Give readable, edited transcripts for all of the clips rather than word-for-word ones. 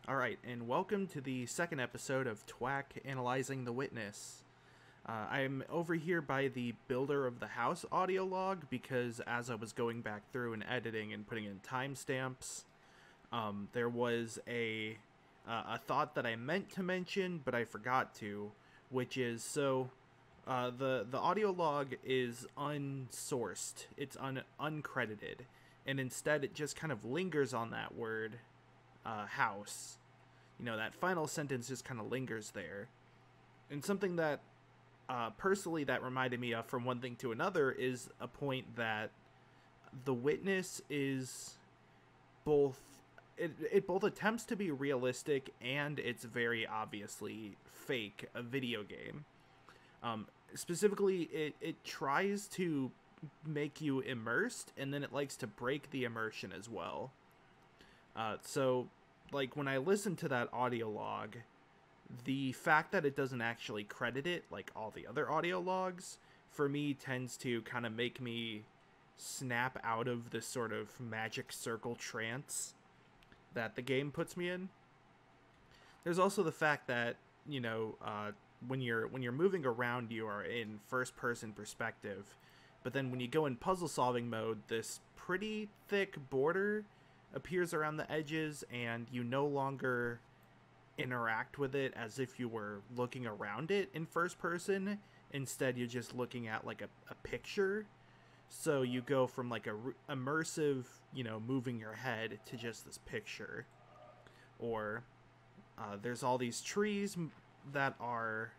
Alright, and welcome to the second episode of Twak Analyzing the Witness. I'm over here by the Builder of the House audio log because as I was going back through and editing and putting in timestamps, there was a thought that I meant to mention, but I forgot to, which is, the audio log is unsourced, it's uncredited, and instead it just kind of lingers on that word, house. You know, that final sentence just kind of lingers there. And something that, personally, that reminded me of from one thing to another is a point that the witness is both. It both attempts to be realistic and it's very obviously fake, a video game. Specifically, it tries to make you immersed and then it likes to break the immersion as well. Like, when I listen to that audio log, the fact that it doesn't actually credit it, like all the other audio logs, for me tends to kind of make me snap out of this sort of magic circle trance that the game puts me in. There's also the fact that, when you're moving around, you are in first-person perspective, but then when you go in puzzle-solving mode, this pretty thick border appears around the edges and you no longer interact with it as if you were looking around it in first person. Instead, you're just looking at like a picture. So you go from like a immersive, moving your head to just this picture. Or there's all these trees that are...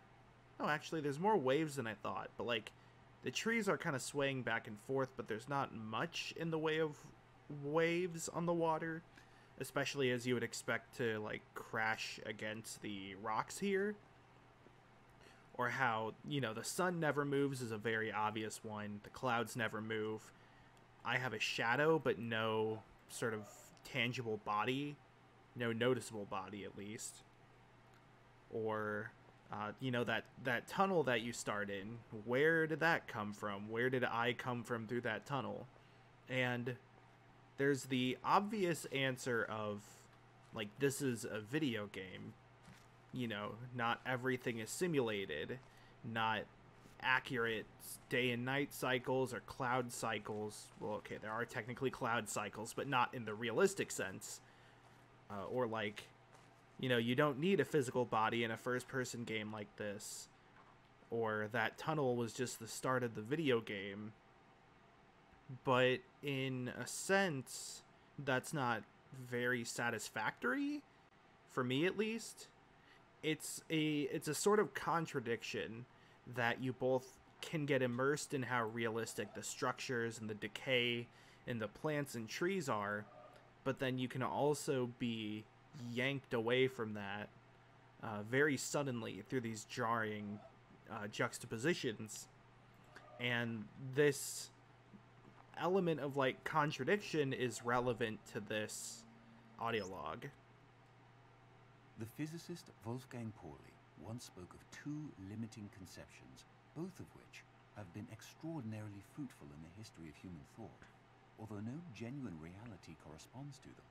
Oh, actually, there's more waves than I thought. But like, the trees are kind of swaying back and forth, but there's not much in the way of waves on the water, especially as you would expect to like crash against the rocks here. Or how, the sun never moves is a very obvious one. The clouds never move. I have a shadow, but no sort of tangible body. No noticeable body, at least. Or, that tunnel that you start in. Where did that come from? Where did I come from through that tunnel? And there's the obvious answer of, like, this is a video game. Not everything is simulated. Not accurate day and night cycles or cloud cycles. Well, okay, there are technically cloud cycles, but not in the realistic sense. Or, like, you don't need a physical body in a first-person game like this. Or that tunnel was just the start of the video game. But in a sense, that's not very satisfactory, for me at least. It's a sort of contradiction that you both can get immersed in how realistic the structures and the decay and the plants and trees are, but then you can also be yanked away from that very suddenly through these jarring juxtapositions. And this element of like contradiction is relevant to this audio log. The physicist Wolfgang Pauli once spoke of two limiting conceptions, both of which have been extraordinarily fruitful in the history of human thought, although no genuine reality corresponds to them.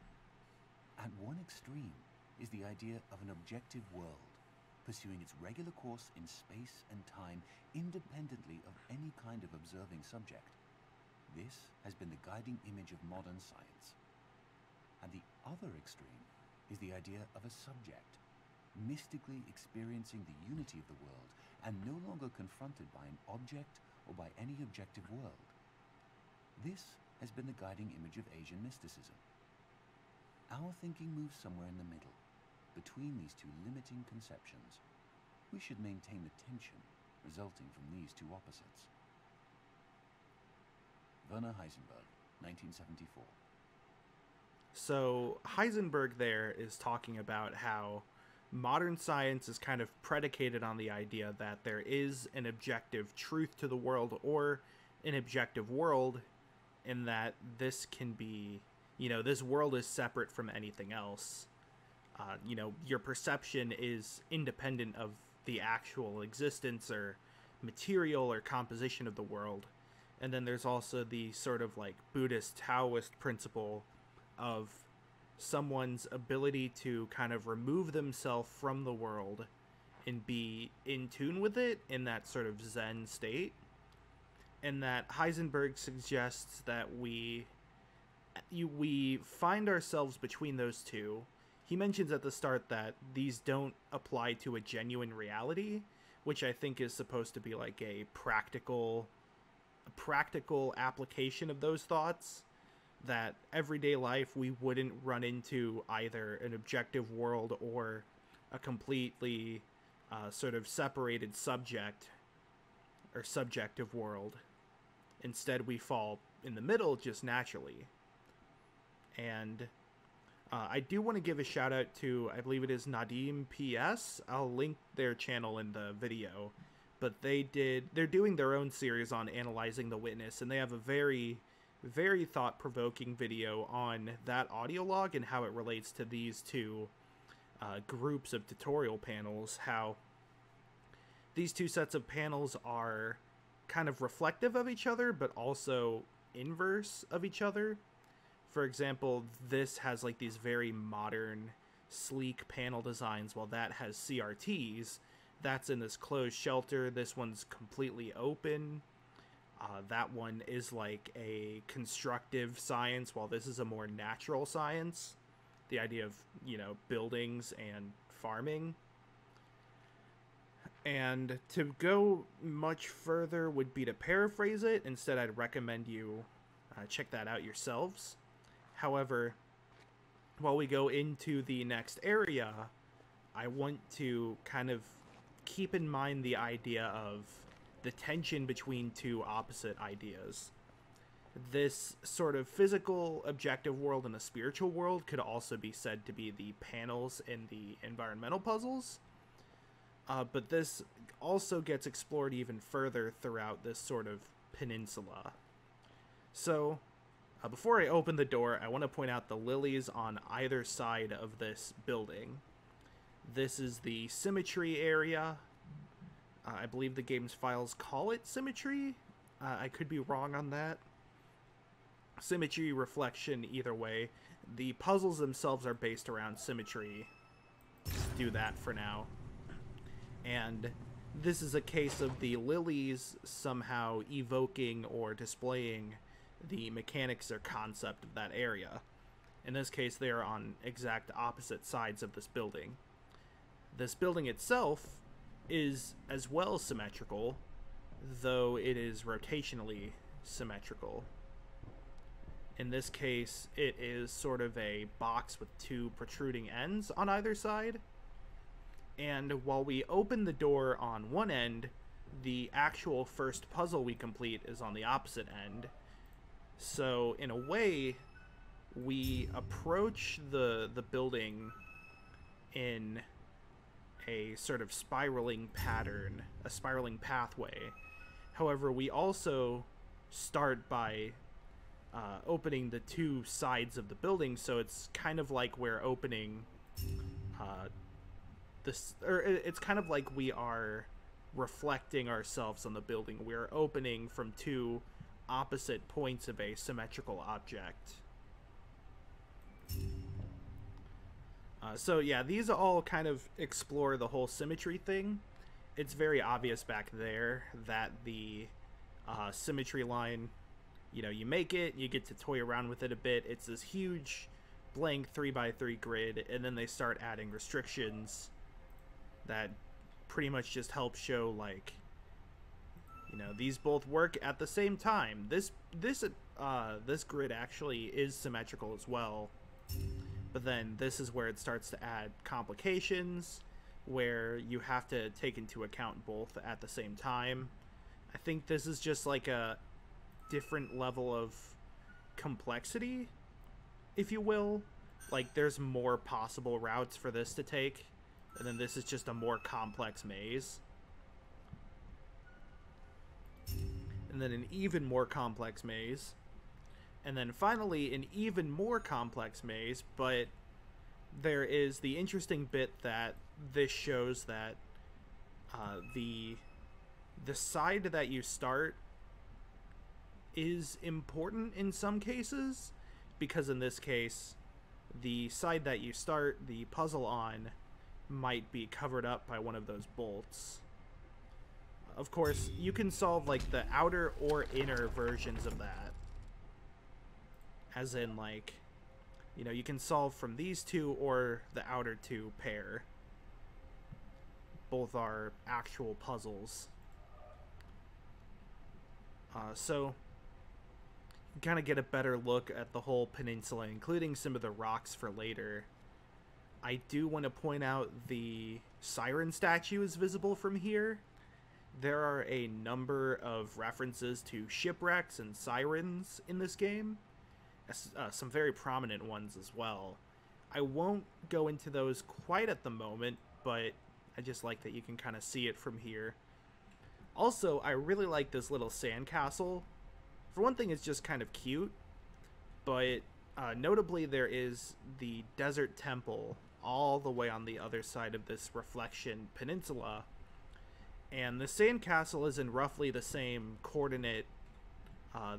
At one extreme is the idea of an objective world, pursuing its regular course in space and time independently of any kind of observing subject. This has been the guiding image of modern science. At the other extreme is the idea of a subject, mystically experiencing the unity of the world and no longer confronted by an object or by any objective world. This has been the guiding image of Asian mysticism. Our thinking moves somewhere in the middle, between these two limiting conceptions. We should maintain the tension resulting from these two opposites. Werner Heisenberg, 1974. So Heisenberg there is talking about how modern science is kind of predicated on the idea that there is an objective truth to the world or an objective world, and that this can be, this world is separate from anything else. Your perception is independent of the actual existence or material or composition of the world. And then there's also the sort of like Buddhist Taoist principle of someone's ability to kind of remove themselves from the world and be in tune with it in that sort of Zen state. And that Heisenberg suggests that we find ourselves between those two. He mentions at the start that these don't apply to a genuine reality, which I think is supposed to be like a practical application of those thoughts, that everyday life we wouldn't run into either an objective world or a completely sort of separated subject or subjective world. Instead, we fall in the middle just naturally. And I do want to give a shout out to, I believe it is Nadim PS. I'll link their channel in the video. But they're doing their own series on analyzing The Witness, and they have a very, very thought-provoking video on that audio log and how it relates to these two groups of tutorial panels, how these two sets of panels are kind of reflective of each other, but also inverse of each other. For example, this has like these very modern, sleek panel designs, while that has CRTs. That's in this closed shelter. This one's completely open. That one is like a constructive science, while this is a more natural science. The idea of, buildings and farming. And to go much further would be to paraphrase it. Instead, I'd recommend you check that out yourselves. However, while we go into the next area, I want to kind of keep in mind the idea of the tension between two opposite ideas. This sort of physical, objective world and the spiritual world could also be said to be the panels in the environmental puzzles. But this also gets explored even further throughout this sort of peninsula. So, before I open the door, I want to point out the lilies on either side of this building. This is the Symmetry area. I believe the game's files call it Symmetry. I could be wrong on that. Symmetry, reflection, either way. The puzzles themselves are based around symmetry. Just do that for now. And this is a case of the lilies somehow evoking or displaying the mechanics or concept of that area. In this case, they are on exact opposite sides of this building. This building itself is as well symmetrical, though it is rotationally symmetrical. In this case, it is sort of a box with two protruding ends on either side. And while we open the door on one end, the actual first puzzle we complete is on the opposite end. So, in a way, we approach the building in a sort of spiraling pattern, a spiraling pathway. However, we also start by opening the two sides of the building, so it's kind of like we're opening it's kind of like we are reflecting ourselves on the building. We're opening from two opposite points of a symmetrical object. So yeah, these all kind of explore the whole symmetry thing. It's very obvious back there that the symmetry line, you make it, you get to toy around with it a bit. It's this huge blank 3x3 grid, and then they start adding restrictions that pretty much just help show, like, these both work at the same time. This grid actually is symmetrical as well, but then this is where it starts to add complications, where you have to take into account both at the same time. I think this is just like a different level of complexity, if you will. Like, there's more possible routes for this to take, and then this is just a more complex maze. And then an even more complex maze. And then finally an even more complex maze, but there is the interesting bit that this shows that the side that you start is important in some cases, because in this case the side that you start the puzzle on might be covered up by one of those bolts. Of course, you can solve like the outer or inner versions of that. As in, like, you know, you can solve from these two or the outer two pair. Both are actual puzzles. So, you kind of get a better look at the whole peninsula, including some of the rocks for later. I do want to point out the siren statue is visible from here. There are a number of references to shipwrecks and sirens in this game. Some very prominent ones as well. I won't go into those quite at the moment, but I just like that you can kind of see it from here. Also, I really like this little sandcastle. For one thing, it's just kind of cute, but notably there is the desert temple all the way on the other side of this reflection peninsula, and the sandcastle is in roughly the same coordinate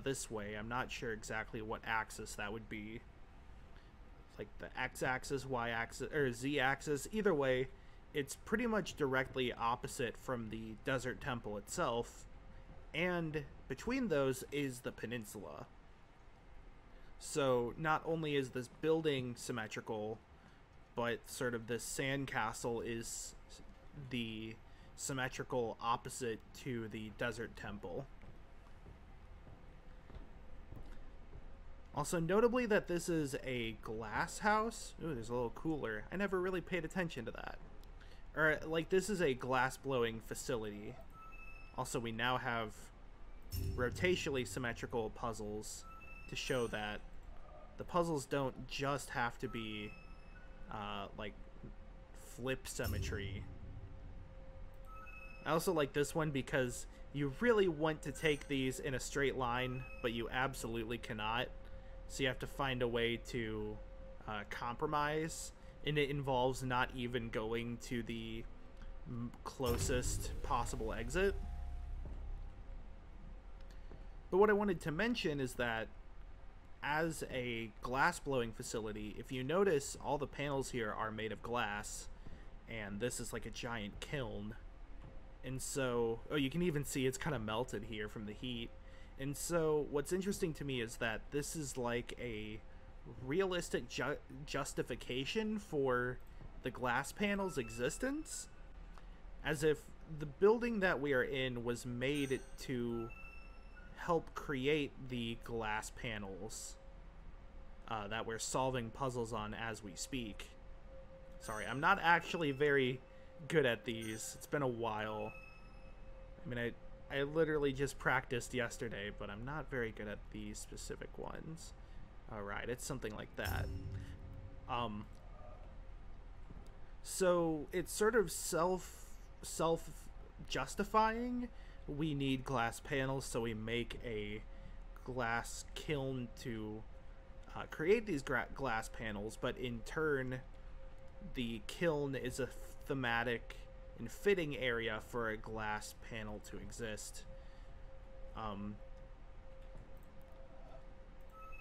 this way. I'm not sure exactly what axis that would be. Like the x-axis, y-axis, or z-axis. Either way, it's pretty much directly opposite from the desert temple itself, and between those is the peninsula. So not only is this building symmetrical, but sort of this sandcastle is the symmetrical opposite to the desert temple. Also, notably that this is a glass house. Ooh, there's a little cooler. I never really paid attention to that. Or, like, this is a glass blowing facility. Also, we now have rotationally symmetrical puzzles to show that the puzzles don't just have to be, like, flip symmetry. I also like this one because you really want to take these in a straight line, but you absolutely cannot. So you have to find a way to compromise, and it involves not even going to the closest possible exit. But what I wanted to mention is that as a glass blowing facility, if you notice, all the panels here are made of glass, and this is like a giant kiln. And so, oh, you can even see it's kind of melted here from the heat. And so what's interesting to me is that this is like a realistic justification for the glass panel's existence, as if the building that we are in was made to help create the glass panels that we're solving puzzles on as we speak. Sorry, I'm not actually very good at these. It's been a while. I mean, I literally just practiced yesterday, but I'm not very good at these specific ones. Alright, it's something like that. So it's sort of self-justifying. We need glass panels, so we make a glass kiln to create these glass panels, but in turn, the kiln is a thematic and fitting area for a glass panel to exist.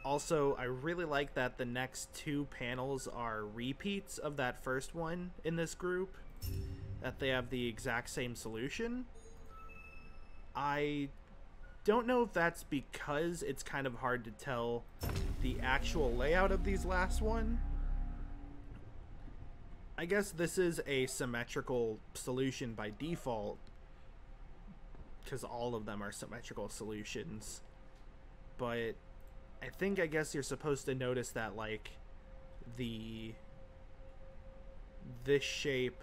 Also, I really like that the next two panels are repeats of that first one in this group, that they have the exact same solution. I don't know if that's because it's kind of hard to tell the actual layout of these last one. I guess this is a symmetrical solution by default, because all of them are symmetrical solutions. But I guess you're supposed to notice that, like, this shape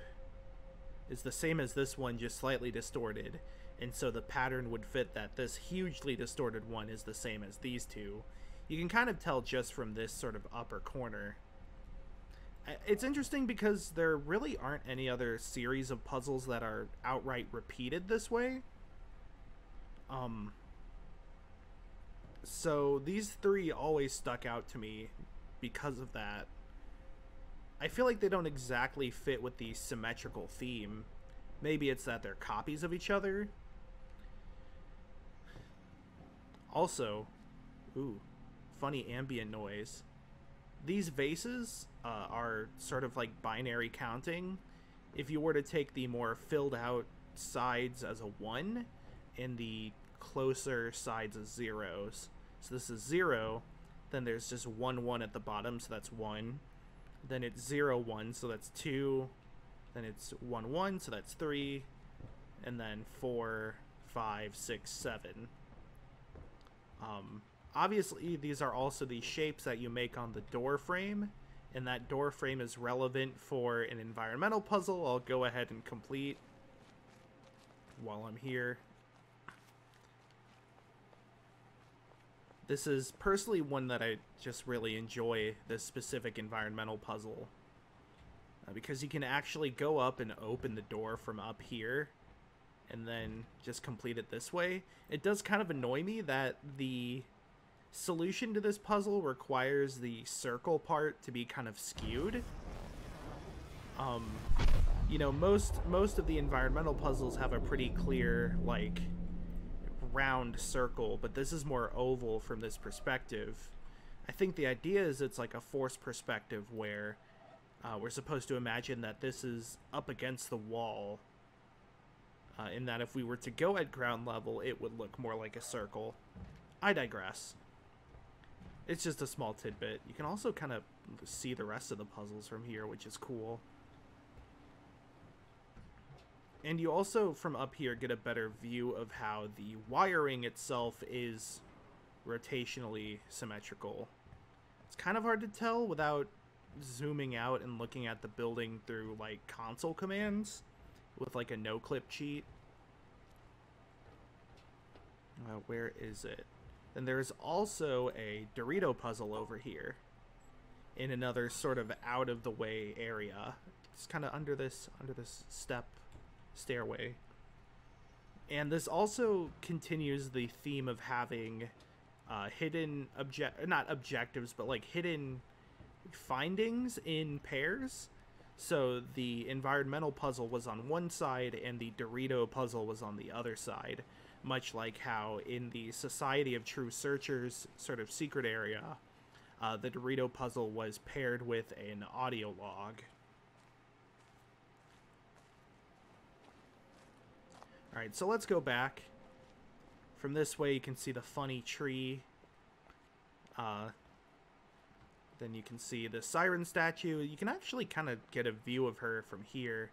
is the same as this one, just slightly distorted, and so the pattern would fit that this hugely distorted one is the same as these two. You can kind of tell just from this sort of upper corner. It's interesting because there really aren't any other series of puzzles that are outright repeated this way. So these three always stuck out to me because of that. I feel like they don't exactly fit with the symmetrical theme. Maybe it's that they're copies of each other. Also, ooh, funny ambient noise. these vases are sort of like binary counting. If you were to take the more filled out sides as a 1 and the closer sides as zeros, so this is 0, then there's just 1 1 at the bottom, so that's 1. Then it's 0 1, so that's 2. Then it's 1 1, so that's 3. And then 4 5 6 7. Obviously, these are also the shapes that you make on the door frame, and that door frame is relevant for an environmental puzzle I'll go ahead and complete while I'm here. This is personally one that I just really enjoy, this specific environmental puzzle, because you can actually go up and open the door from up here and then just complete it this way. It does kind of annoy me that the solution to this puzzle requires the circle part to be kind of skewed. You know, most of the environmental puzzles have a pretty clear, like, round circle, but this is more oval from this perspective. I think the idea is it's like a forced perspective where we're supposed to imagine that this is up against the wall, in that if we were to go at ground level, it would look more like a circle. I digress. It's just a small tidbit. You can also kind of see the rest of the puzzles from here, which is cool. And you also, from up here, get a better view of how the wiring itself is rotationally symmetrical. It's kind of hard to tell without zooming out and looking at the building through, like, console commands with, like, a no-clip cheat. Where is it? And there's also a Dorito puzzle over here in another sort of out-of-the-way area. It's kind of under this stairway. And this also continues the theme of having hidden not objectives, but like hidden findings in pairs. So the environmental puzzle was on one side and the Dorito puzzle was on the other side, much like how in the Society of True Searchers sort of secret area, the Dorito puzzle was paired with an audio log. Alright, so let's go back. From this way you can see the funny tree. Then you can see the siren statue. You can actually kind of get a view of her from here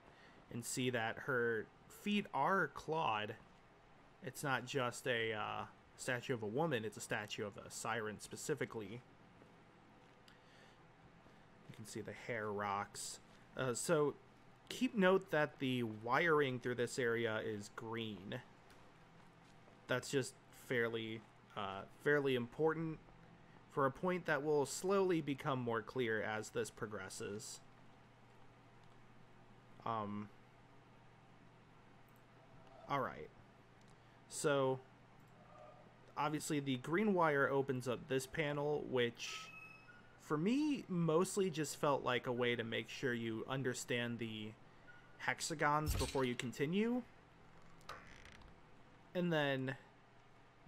and see that her feet are clawed. It's not just a statue of a woman, it's a statue of a siren specifically. You can see the hair rocks. So keep note that the wiring through this area is green. That's just fairly important for a point that will slowly become more clear as this progresses. Alright. So, obviously the green wire opens up this panel, which for me mostly just felt like a way to make sure you understand the hexagons before you continue. And then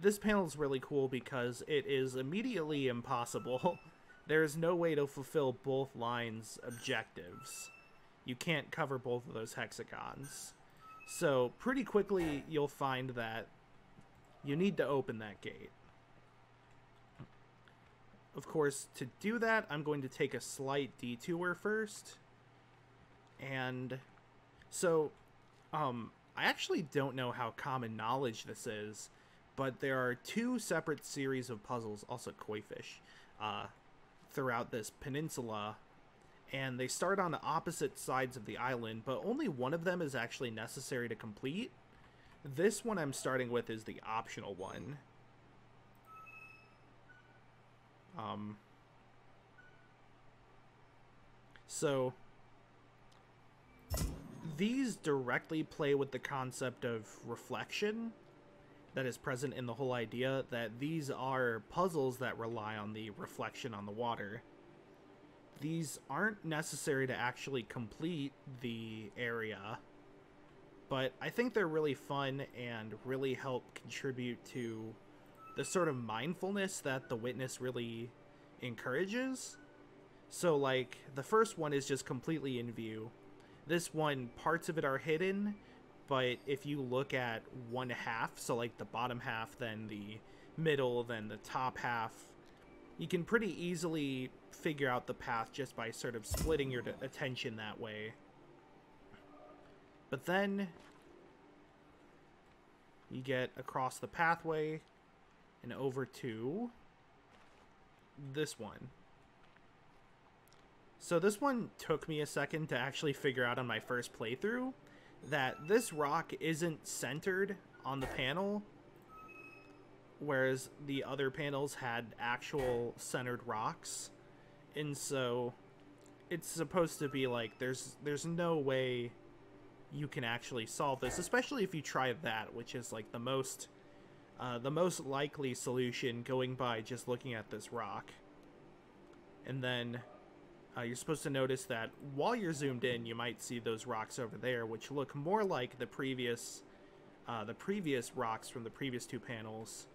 this panel is really cool because it is immediately impossible. There is no way to fulfill both lines' objectives. You can't cover both of those hexagons. So pretty quickly you'll find that you need to open that gate. Of course, to do that, I'm going to take a slight detour first. And so, I actually don't know how common knowledge this is, but there are two separate series of puzzles, also koi fish, throughout this peninsula. And they start on the opposite sides of the island, but only one of them is actually necessary to complete. This one I'm starting with is the optional one. So these directly play with the concept of reflection that is present in the whole idea that these are puzzles that rely on the reflection on the water. These aren't necessary to actually complete the area, but I think they're really fun and really help contribute to the sort of mindfulness that the witness really encourages. So, like, the first one is just completely in view. This one, parts of it are hidden, but if you look at one half, so like the bottom half, then the middle, then the top half, you can pretty easily figure out the path just by sort of splitting your attention that way. But then you get across the pathway and over to this one. So this one took me a second to actually figure out on my first playthrough that this rock isn't centered on the panel, whereas the other panels had actual centered rocks. And so it's supposed to be like there's no way you can actually solve this, especially if you try that, which is like the most likely solution, going by just looking at this rock. And then you're supposed to notice that while you're zoomed in, you might see those rocks over there, which look more like the previous rocks from the previous two panels.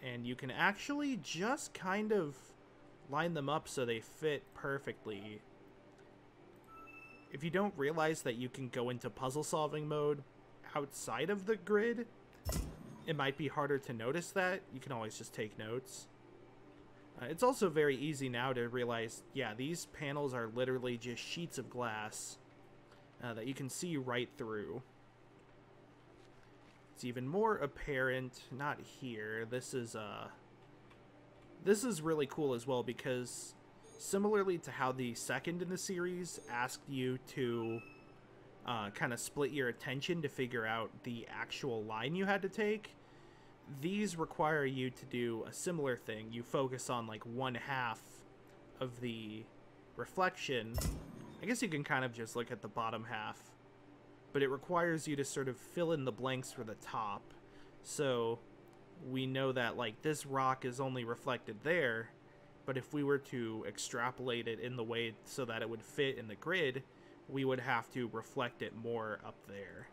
And you can actually just kind of line them up so they fit perfectly. If you don't realize that you can go into puzzle solving mode outside of the grid, it might be harder to notice that. You can always just take notes. It's also very easy now to realize, yeah, these panels are literally just sheets of glass that you can see right through. It's even more apparent, not here. This is really cool as well, because similarly to how the second in the series asked you to kind of split your attention to figure out the actual line you had to take, these require you to do a similar thing. You focus on like one half of the reflection. I guess you can kind of just look at the bottom half, but it requires you to sort of fill in the blanks for the top. So we know that like this rock is only reflected there, but if we were to extrapolate it in the way so that it would fit in the grid, we would have to reflect it more up there.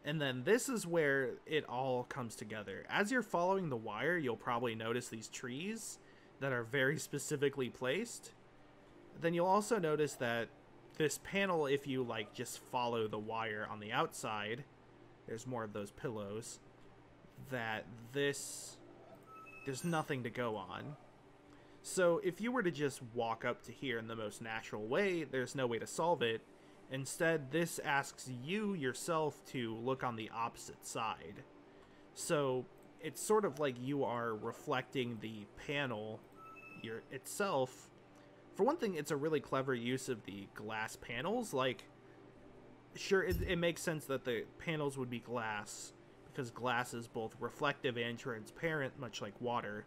And then this is where it all comes together. As you're following the wire, you'll probably notice these trees that are very specifically placed. Then you'll also notice that this panel, if you like just follow the wire on the outside, there's more of those pillows, that there's nothing to go on. So if you were to just walk up to here in the most natural way, there's no way to solve it. Instead, this asks you yourself to look on the opposite side. So it's sort of like you are reflecting the panel itself. For one thing, it's a really clever use of the glass panels. Like, sure, it makes sense that the panels would be glass, because glass is both reflective and transparent, much like water.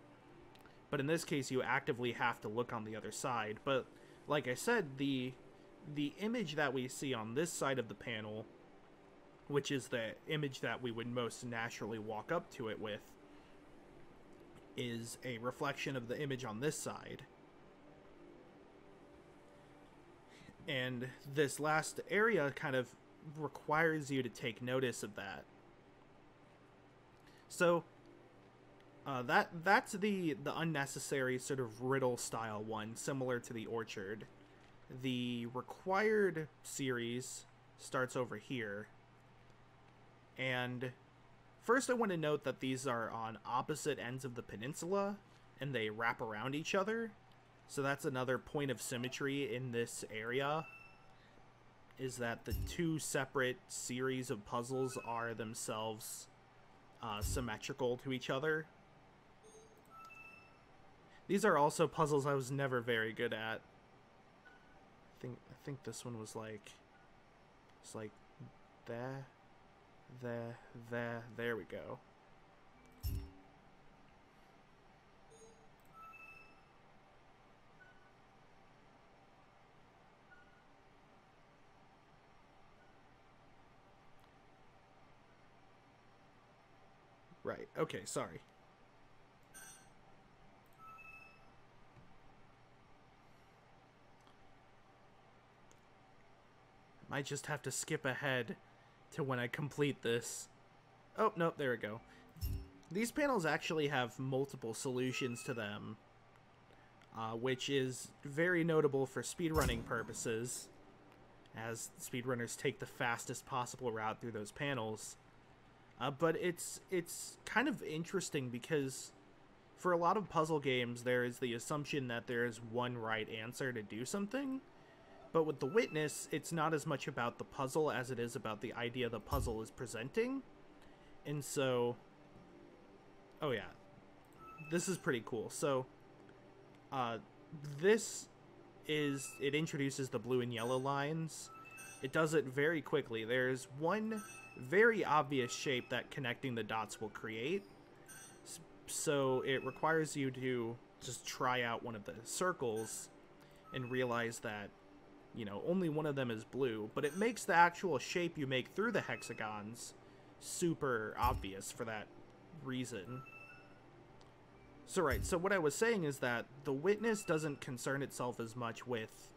But in this case, you actively have to look on the other side. But like I said, the image that we see on this side of the panel, which is the image that we would most naturally walk up to it with, is a reflection of the image on this side. And this last area kind of requires you to take notice of that. So that's the unnecessary sort of riddle style one, similar to the orchard. The required series starts over here. And first I want to note that these are on opposite ends of the peninsula, and they wrap around each other. So that's another point of symmetry in this area, is that the two separate series of puzzles are themselves symmetrical to each other. These are also puzzles I was never very good at. I think this one was like, it's like there we go. Right, okay, sorry. Might just have to skip ahead to when I complete this. Oh, nope, there we go. These panels actually have multiple solutions to them. which is very notable for speedrunning purposes, as speedrunners take the fastest possible route through those panels. But it's kind of interesting because for a lot of puzzle games, there is the assumption that there is one right answer to do something. But with The Witness, it's not as much about the puzzle as it is about the idea the puzzle is presenting. And so, oh yeah, this is pretty cool. So, it introduces the blue and yellow lines. It does it very quickly. There's one very obvious shape that connecting the dots will create. So it requires you to just try out one of the circles and realize that, you know, only one of them is blue, but it makes the actual shape you make through the hexagons super obvious for that reason. So right, so what I was saying is that The Witness doesn't concern itself as much with,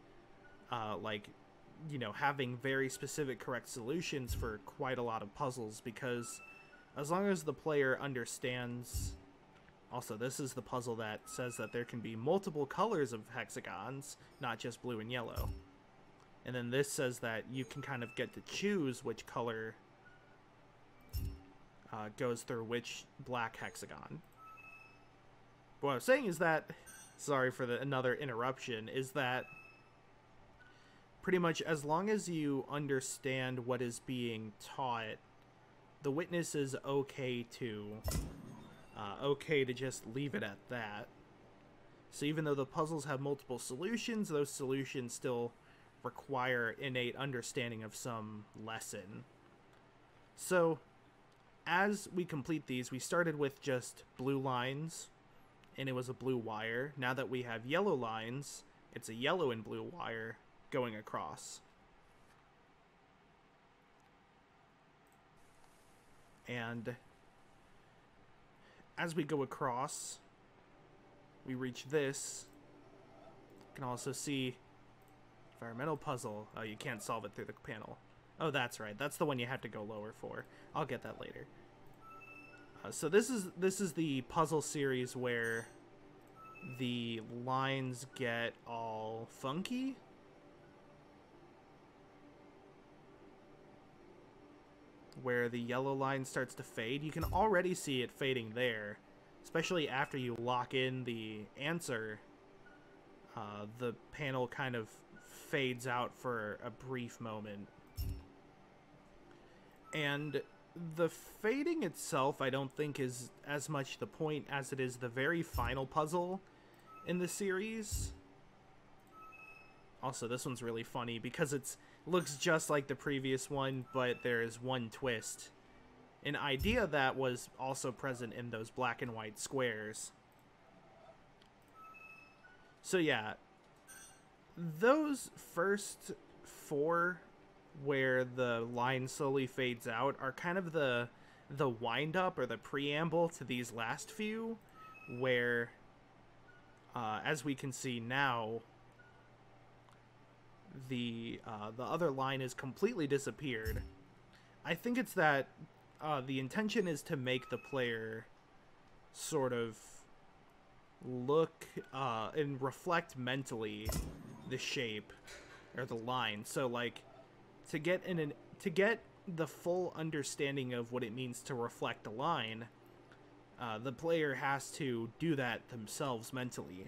like, you know, having very specific correct solutions for quite a lot of puzzles, because as long as the player understands... Also, this is the puzzle that says that there can be multiple colors of hexagons, not just blue and yellow. And then this says that you can kind of get to choose which color goes through which black hexagon. What I'm saying is that, sorry for another interruption, is that pretty much as long as you understand what is being taught, The Witness is okay to just leave it at that. So even though the puzzles have multiple solutions, those solutions still require innate understanding of some lesson. So as we complete these, we started with just blue lines, and it was a blue wire. Now that we have yellow lines, it's a yellow and blue wire going across. And as we go across, we reach this. You can also see environmental puzzle. Oh, you can't solve it through the panel. Oh, that's right. That's the one you have to go lower for. I'll get that later. So this is the puzzle series where the lines get all funky. Where the yellow line starts to fade. You can already see it fading there, especially after you lock in the answer. The panel kind of fades out for a brief moment. And the fading itself, I don't think is as much the point as it is the very final puzzle in the series. Also, this one's really funny because it looks just like the previous one, but there is one twist. An idea that was also present in those black and white squares. So yeah, those first four where the line slowly fades out are kind of the wind-up or the preamble to these last few, where, as we can see now, the other line is completely disappeared. I think it's that the intention is to make the player sort of look and reflect mentally the shape or the line. So like to get the full understanding of what it means to reflect a line, the player has to do that themselves mentally.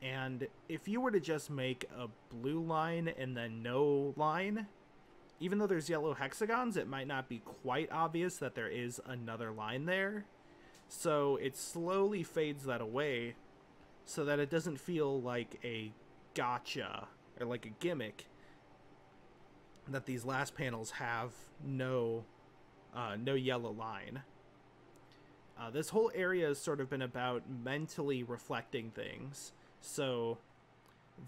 And if you were to just make a blue line and then no line, even though there's yellow hexagons, it might not be quite obvious that there is another line there. So it slowly fades that away so that it doesn't feel like a gotcha or like a gimmick that these last panels have no yellow line. This whole area has sort of been about mentally reflecting things. So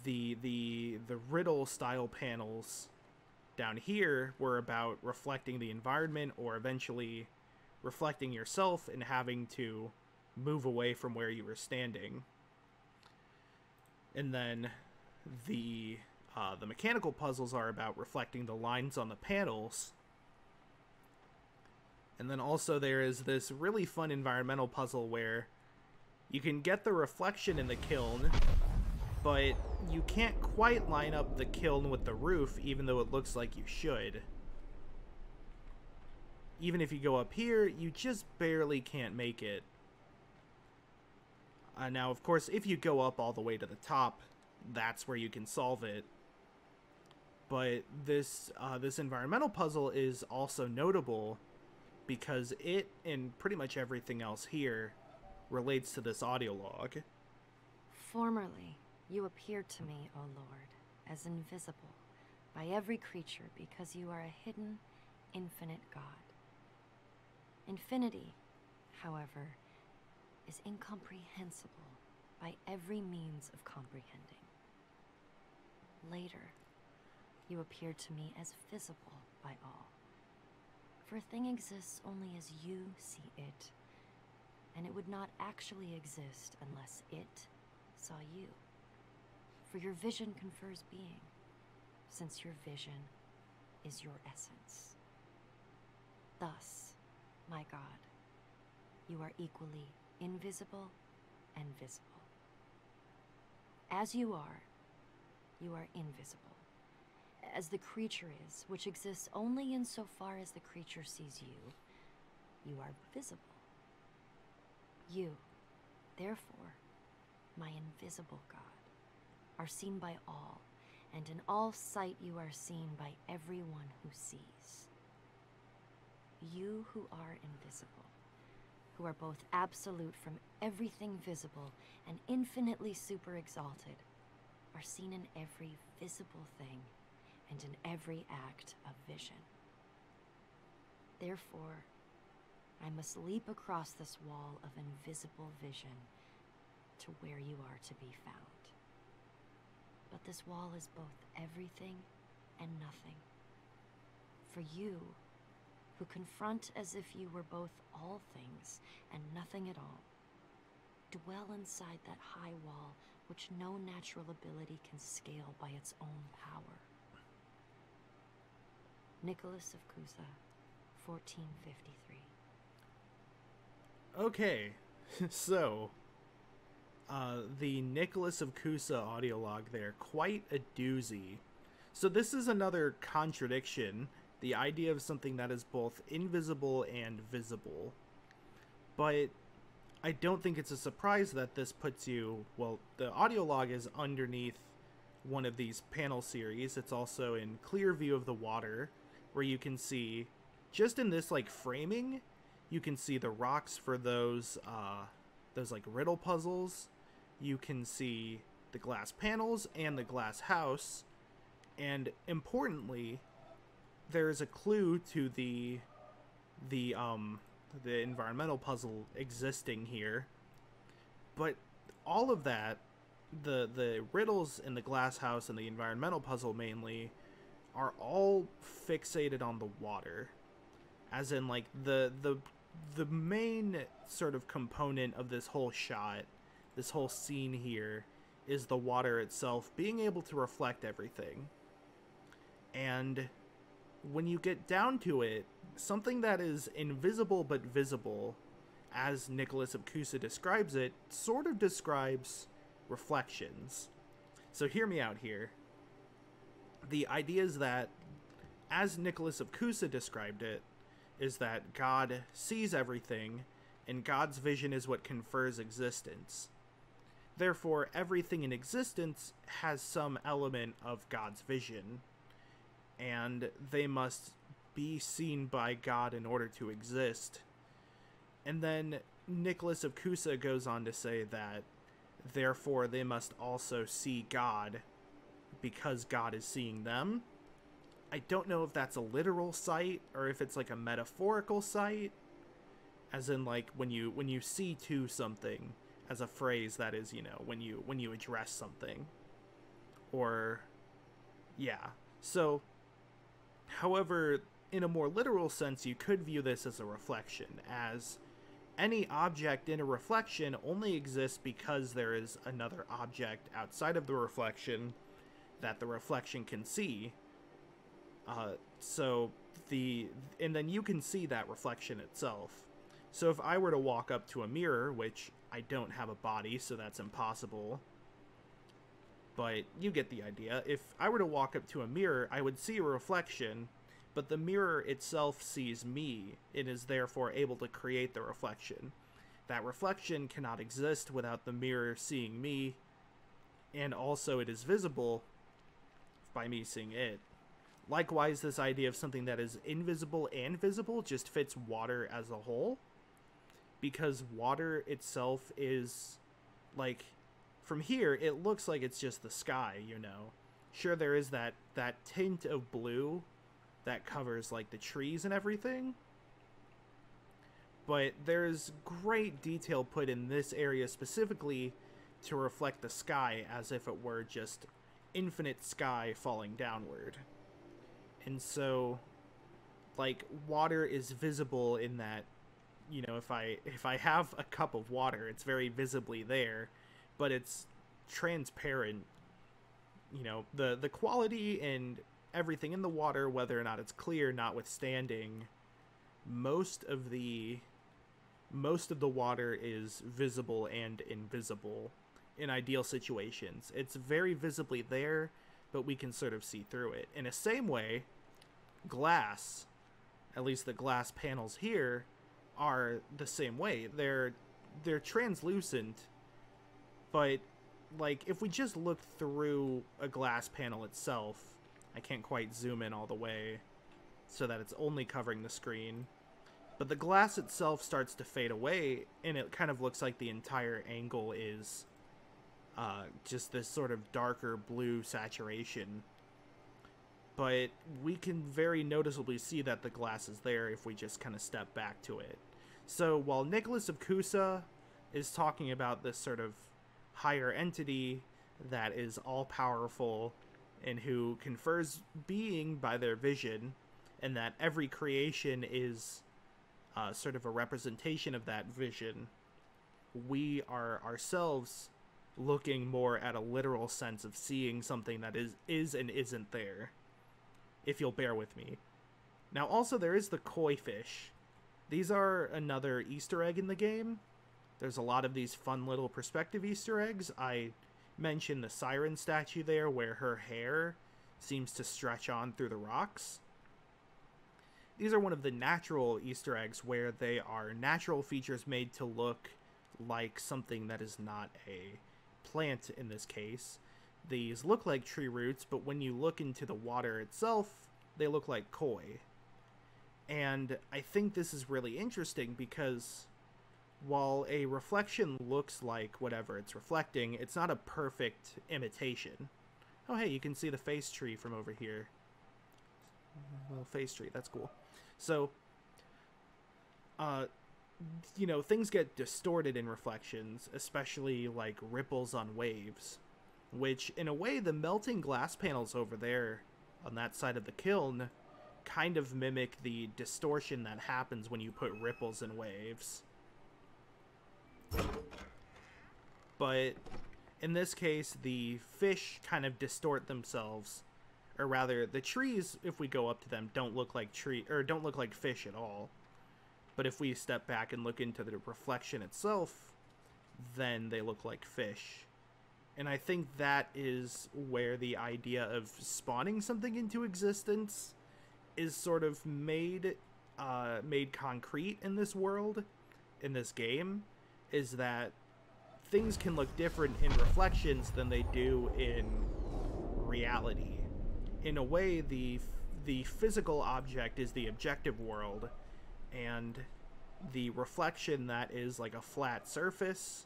the riddle style panels down here were about reflecting the environment or eventually reflecting yourself and having to move away from where you were standing. And then the mechanical puzzles are about reflecting the lines on the panels. And then also there is this really fun environmental puzzle where you can get the reflection in the kiln, but you can't quite line up the kiln with the roof, even though it looks like you should. Even if you go up here, you just barely can't make it. Now, of course, if you go up all the way to the top, that's where you can solve it. But this environmental puzzle is also notable because it, and pretty much everything else here, relates to this audio log. Formerly, you appeared to me, O Lord, as invisible by every creature because you are a hidden, infinite God. Infinity, however, is incomprehensible by every means of comprehending. Later, you appeared to me as visible by all. For a thing exists only as you see it, and it would not actually exist unless it saw you. For your vision confers being, since your vision is your essence. Thus, my God, you are equally invisible and visible. As you are invisible. As the creature is, which exists only insofar as the creature sees you, you are visible. You, therefore, my invisible God, are seen by all, and in all sight you are seen by everyone who sees. You who are invisible, who are both absolute from everything visible and infinitely super exalted, are seen in every visible thing and in every act of vision. Therefore, I must leap across this wall of invisible vision to where you are to be found. But this wall is both everything and nothing. For you, who confront as if you were both all things and nothing at all, dwell inside that high wall which no natural ability can scale by its own power. Nicholas of Cusa, 1453. Okay, so, the Nicholas of Cusa audio log there, quite a doozy. So this is another contradiction, the idea of something that is both invisible and visible. But I don't think it's a surprise that this puts you, well, the audio log is underneath one of these panel series. It's also in clear view of the water, where you can see, just in this like framing, you can see the rocks for those like riddle puzzles. You can see the glass panels and the glass house, and importantly, there's a clue to the environmental puzzle existing here. But all of that, the riddles in the glass house and the environmental puzzle mainly, are all fixated on the water, as in like the main sort of component of this whole shot, this whole scene here, is the water itself being able to reflect everything. And when you get down to it, something that is invisible but visible, as Nicholas of Cusa describes it, sort of describes reflections. So hear me out here. The idea is that, as Nicholas of Cusa described it, is that God sees everything, and God's vision is what confers existence. Therefore, everything in existence has some element of God's vision, and they must be seen by God in order to exist. And then Nicholas of Cusa goes on to say that, therefore, they must also see God, because God is seeing them. I don't know if that's a literal sight or if it's like a metaphorical sight, as in like when you see to something, as a phrase that is, you know, when you address something, or yeah. So, however, in a more literal sense, you could view this as a reflection, as any object in a reflection only exists because there is another object outside of the reflection that the reflection can see. And then you can see that reflection itself. So if I were to walk up to a mirror, which I don't have a body, so that's impossible, but you get the idea. If I were to walk up to a mirror, I would see a reflection, but the mirror itself sees me and is therefore able to create the reflection. That reflection cannot exist without the mirror seeing me, and also it is visible by me seeing it. Likewise, this idea of something that is invisible and visible just fits water as a whole, because water itself is, like, from here, it looks like it's just the sky, you know. Sure, there is that tint of blue that covers, like, the trees and everything, but there's great detail put in this area specifically to reflect the sky as if it were just infinite sky falling downward. And so, like, water is visible in that, you know, if I have a cup of water, it's very visibly there, but it's transparent. You know, the quality and everything in the water, whether or not it's clear notwithstanding, most of the water is visible and invisible in ideal situations. It's very visibly there, but we can sort of see through it. In the same way, glass, at least the glass panels here, are the same way. They're translucent, but, like, if we just look through a glass panel itself, I can't quite zoom in all the way so that it's only covering the screen, but the glass itself starts to fade away, and it kind of looks like the entire angle is just this sort of darker blue saturation. But we can very noticeably see that the glass is there if we just kind of step back to it. So while Nicholas of Cusa is talking about this sort of higher entity that is all-powerful and who confers being by their vision, and that every creation is sort of a representation of that vision, we are ourselves looking more at a literal sense of seeing something that is and isn't there, if you'll bear with me. Now, also, there is the koi fish. These are another Easter egg in the game. There's a lot of these fun little perspective Easter eggs. I mentioned the siren statue there, where her hair seems to stretch on through the rocks. These are one of the natural Easter eggs, where they are natural features made to look like something that is not a plant in this case. These look like tree roots, but when you look into the water itself, they look like koi. And I think this is really interesting because while a reflection looks like whatever it's reflecting, it's not a perfect imitation. Oh, hey, you can see the face tree from over here. Little face tree, that's cool. So, you know, things get distorted in reflections, especially like ripples on waves, which in a way the melting glass panels over there on that side of the kiln kind of mimic the distortion that happens when you put ripples in waves. But in this case, the fish kind of distort themselves, or rather the trees, if we go up to them, don't look like fish at all. But if we step back and look into the reflection itself, then they look like fish. And I think that is where the idea of spawning something into existence is sort of made concrete in this world, in this game, is that things can look different in reflections than they do in reality. In a way, the physical object is the objective world, and the reflection that is like a flat surface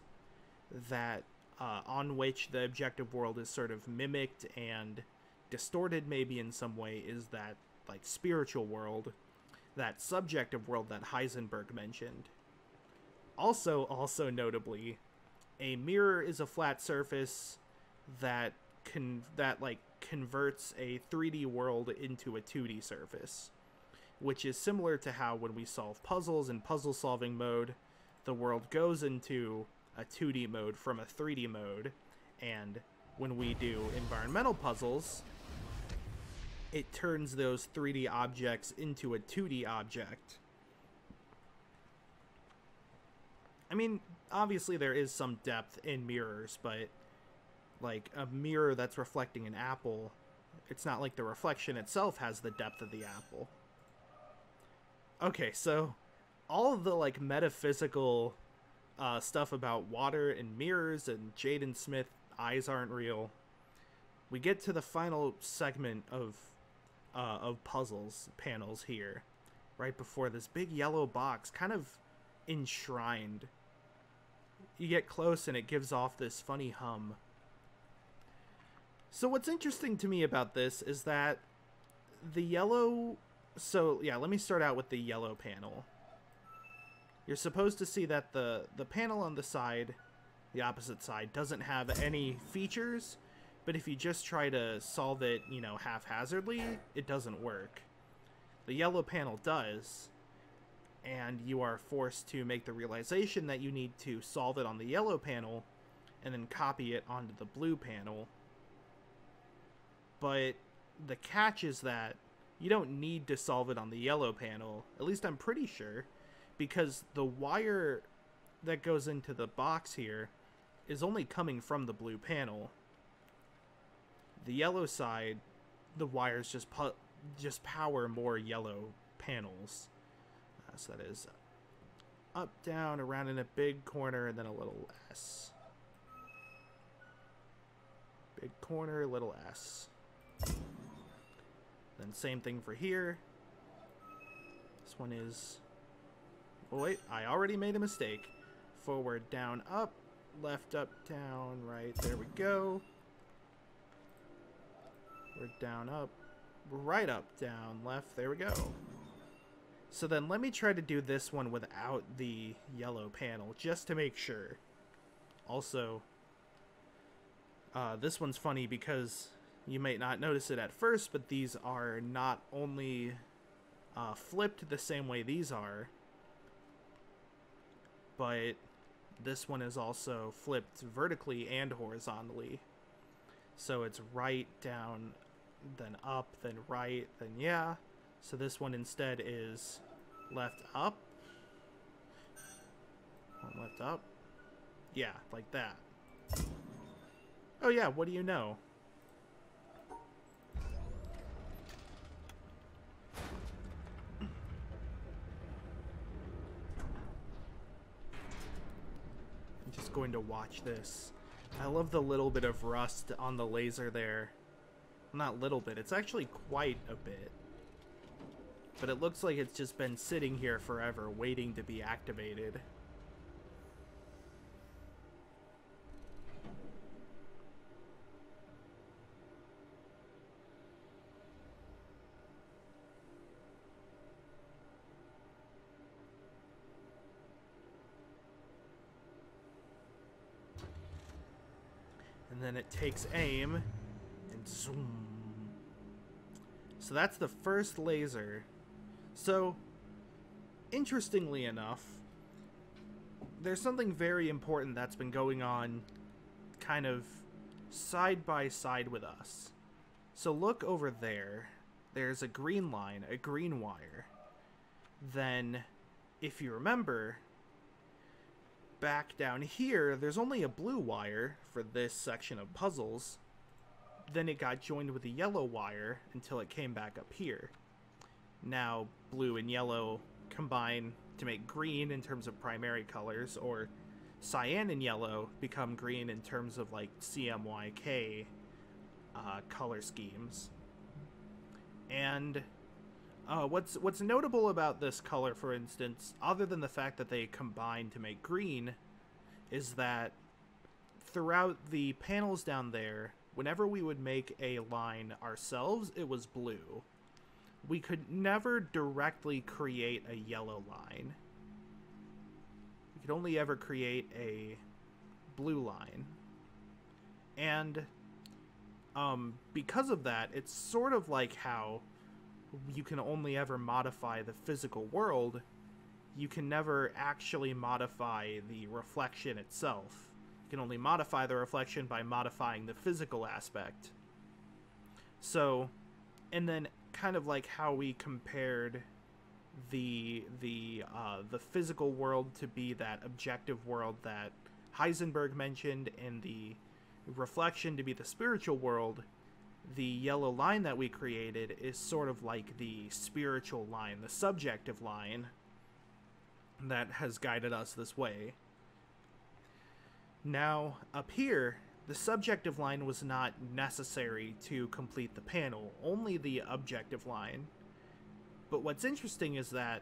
that on which the objective world is sort of mimicked and distorted maybe in some way is that like spiritual world, that subjective world that Heisenberg mentioned. Also notably, a mirror is a flat surface that converts a 3D world into a 2D surface, which is similar to how when we solve puzzles in puzzle solving mode, the world goes into a 2D mode from a 3D mode, and when we do environmental puzzles, it turns those 3D objects into a 2D object. I mean, obviously there is some depth in mirrors, but like a mirror that's reflecting an apple, it's not like the reflection itself has the depth of the apple. Okay, so all of the like metaphysical stuff about water and mirrors and Jaden Smith eyes aren't real. We get to the final segment of puzzles panels here, right before this big yellow box, kind of enshrined. You get close and it gives off this funny hum. So what's interesting to me about this is that the yellow... So, yeah, let me start out with the yellow panel. You're supposed to see that the panel on the side, the opposite side, doesn't have any features, but if you just try to solve it, you know, haphazardly, it doesn't work. The yellow panel does, and you are forced to make the realization that you need to solve it on the yellow panel and then copy it onto the blue panel. But the catch is that you don't need to solve it on the yellow panel, at least I'm pretty sure, because the wire that goes into the box here is only coming from the blue panel. The yellow side, the wires just power more yellow panels. So that is up, down, around in a big corner, and then a little S. Big corner, little S. Then same thing for here. This one is... Oh wait, I already made a mistake. Forward, down, up. Left, up, down, right. There we go. We're down, up. Right, up, down, left. There we go. So then let me try to do this one without the yellow panel, just to make sure. Also, this one's funny because you might not notice it at first, but these are not only flipped the same way these are, but this one is also flipped vertically and horizontally. So it's right, down, then up, then right, then yeah. So this one instead is left, up. One left, up. Yeah, like that. Oh yeah, what do you know? I'm just going to watch this. I love the little bit of rust on the laser there. Not little bit, it's actually quite a bit. But it looks like it's just been sitting here forever, waiting to be activated. And then it takes aim, and zoom. So that's the first laser. So, interestingly enough, there's something very important that's been going on kind of side by side with us. So look over there. There's a green line, a green wire. Then, if you remember, back down here, there's only a blue wire for this section of puzzles. Then it got joined with a yellow wire until it came back up here. Now, blue and yellow combine to make green in terms of primary colors, or cyan and yellow become green in terms of like CMYK color schemes. And what's notable about this color, for instance, other than the fact that they combine to make green, is that throughout the panels down there, whenever we would make a line ourselves, it was blue. We could never directly create a yellow line. We could only ever create a blue line. And because of that, it's sort of like how you can only ever modify the physical world. You can never actually modify the reflection itself. You can only modify the reflection by modifying the physical aspect. So, and then kind of like how we compared the physical world to be that objective world that Heisenberg mentioned in the reflection to be the spiritual world, the yellow line that we created is sort of like the spiritual line, the subjective line that has guided us this way. Now, up here, the subjective line was not necessary to complete the panel, only the objective line. But what's interesting is that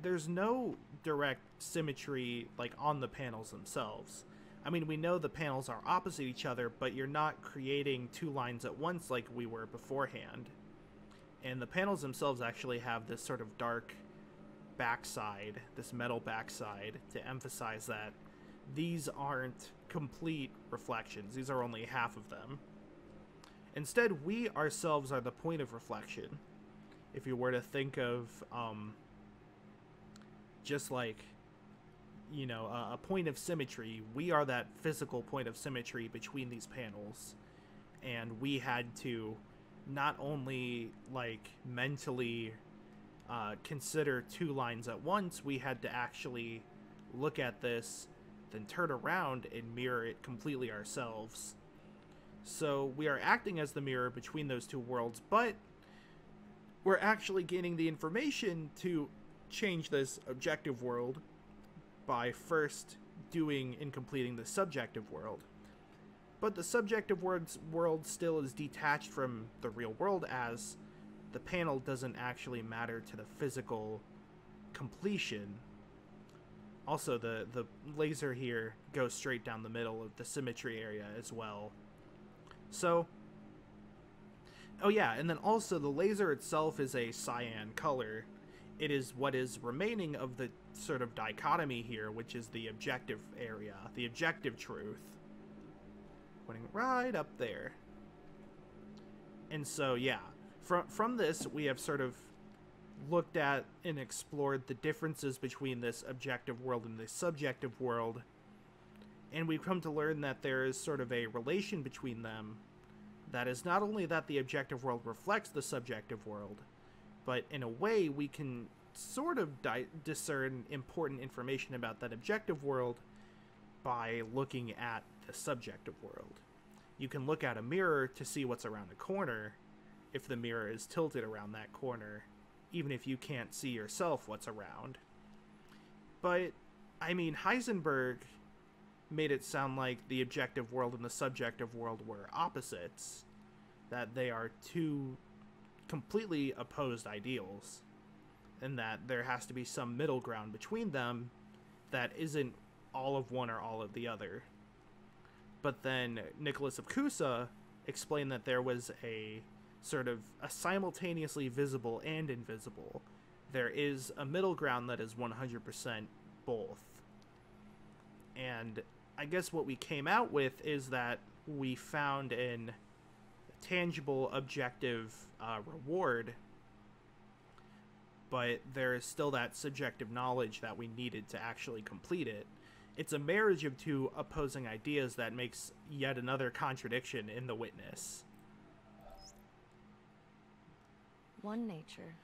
there's no direct symmetry, like, on the panels themselves. I mean, we know the panels are opposite each other, but you're not creating two lines at once like we were beforehand. And the panels themselves actually have this sort of dark backside, this metal backside, to emphasize that these aren't complete reflections. These are only half of them. Instead, we ourselves are the point of reflection. If you were to think of, just like, you know, a point of symmetry, we are that physical point of symmetry between these panels. And we had to not only, like, mentally consider two lines at once, we had to actually look at this, then turn around and mirror it completely ourselves. So we are acting as the mirror between those two worlds, but we're actually gaining the information to change this objective world by first doing and completing the subjective world. But the subjective world still is detached from the real world, as the panel doesn't actually matter to the physical completion. Also, the laser here goes straight down the middle of the symmetry area as well. So, oh yeah, and then also the laser itself is a cyan color. It is what is remaining of the sort of dichotomy here, which is the objective area, the objective truth. Putting it right up there. And so, yeah, from this, we have sort of looked at and explored the differences between this objective world and the subjective world, and we've come to learn that there is sort of a relation between them that is not only that the objective world reflects the subjective world, but in a way we can sort of discern important information about that objective world by looking at the subjective world. You can look at a mirror to see what's around a corner if the mirror is tilted around that corner, even if you can't see yourself what's around. But, I mean, Heisenberg made it sound like the objective world and the subjective world were opposites, that they are two completely opposed ideals, and that there has to be some middle ground between them that isn't all of one or all of the other. But then Nicholas of Cusa explained that there was a sort of a simultaneously visible and invisible. There is a middle ground that is 100% both. And I guess what we came out with is that we found an tangible, objective reward, but there is still that subjective knowledge that we needed to actually complete it. It's a marriage of two opposing ideas that makes yet another contradiction in the witness. One nature,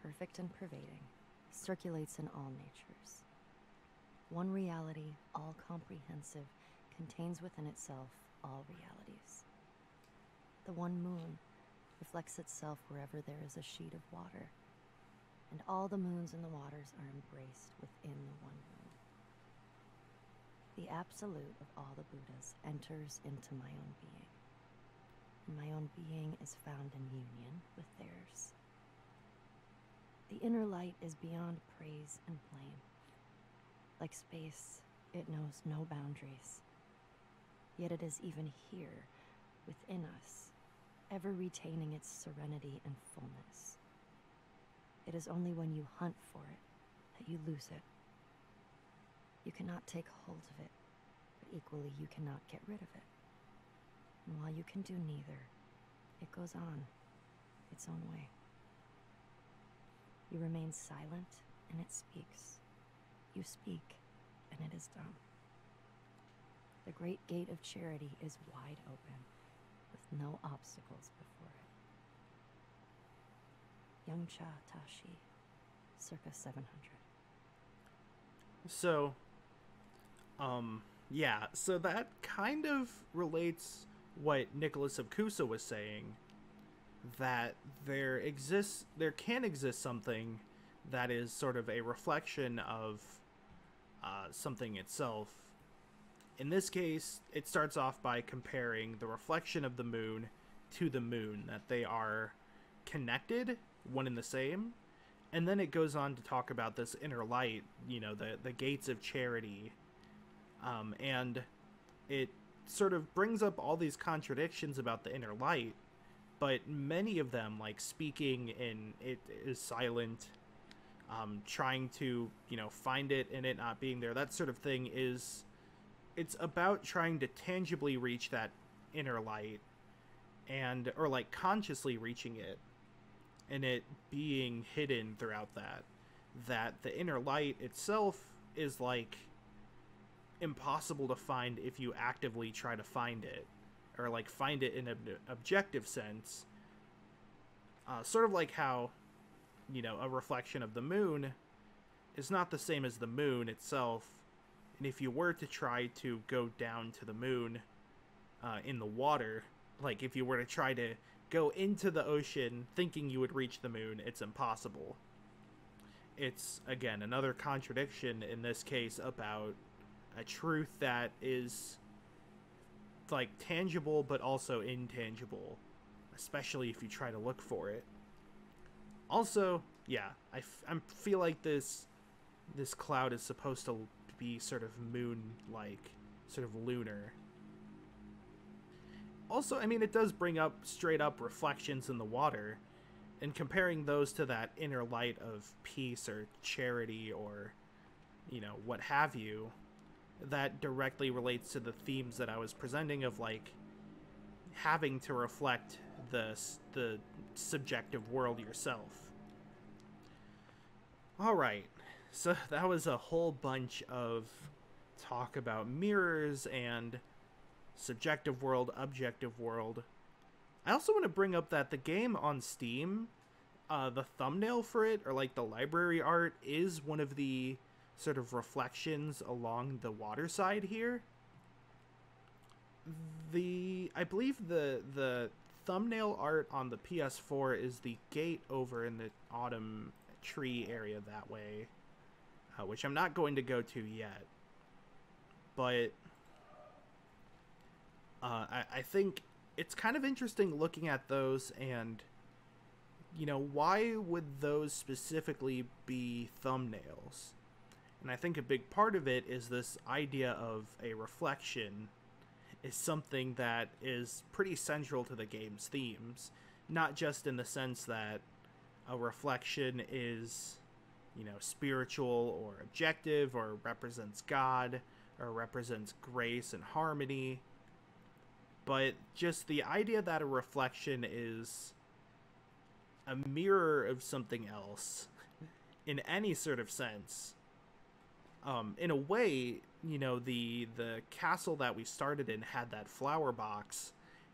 perfect and pervading, circulates in all natures. One reality, all comprehensive, contains within itself all realities. The one moon reflects itself wherever there is a sheet of water, and all the moons and the waters are embraced within the one moon. The absolute of all the Buddhas enters into my own being, and my own being is found in union with theirs. The inner light is beyond praise and blame. Like space, it knows no boundaries. Yet it is even here, within us, ever retaining its serenity and fullness. It is only when you hunt for it that you lose it. You cannot take hold of it, but equally you cannot get rid of it. And while you can do neither, it goes on, its own way. You remain silent, and it speaks. You speak, and it is done. The great gate of charity is wide open, with no obstacles before it. Young Cha Tashi, circa 700. So, Yeah, so that kind of relates what Nicholas of Cusa was saying, that there can exist something that is sort of a reflection of something itself. In this case, it starts off by comparing the reflection of the moon to the moon, that they are connected, one and the same. And then it goes on to talk about this inner light, the gates of charity. And it sort of brings up all these contradictions about the inner light, but many of them, like speaking in it is silent, trying to, find it and it not being there, that sort of thing it's about trying to tangibly reach that inner light, or like consciously reaching it, and it being hidden throughout that the inner light itself is like impossible to find if you actively try to find it, or like find it in an objective sense. Sort of like how, a reflection of the moon is not the same as the moon itself. And if you were to try to go down to the moon in the water, like if you were to try to go into the ocean thinking you would reach the moon, it's impossible. It's, again, another contradiction in this case about a truth that is like tangible but also intangible, especially if you try to look for it. Also, yeah, I feel like this cloud is supposed to be sort of moon-like, sort of lunar. Also, I mean, it does bring up straight up reflections in the water, and comparing those to that inner light of peace or charity or, what have you, that directly relates to the themes that I was presenting of, like, having to reflect the subjective world yourself. Alright, so that was a whole bunch of talk about mirrors and subjective world, objective world. I also want to bring up that the game on Steam, the thumbnail for it, or like the library art, is one of the sort of reflections along the water side here. I believe the thumbnail art on the PS4 is the gate over in the autumn tree area that way, which I'm not going to go to yet. But I think it's kind of interesting looking at those, and why would those specifically be thumbnails? And I think a big part of it is this idea of a reflection is something that is pretty central to the game's themes, not just in the sense that a reflection is, spiritual or objective, or represents God, or represents grace and harmony, but just the idea that a reflection is a mirror of something else in any sort of sense. In a way, the castle that we started in had that flower box.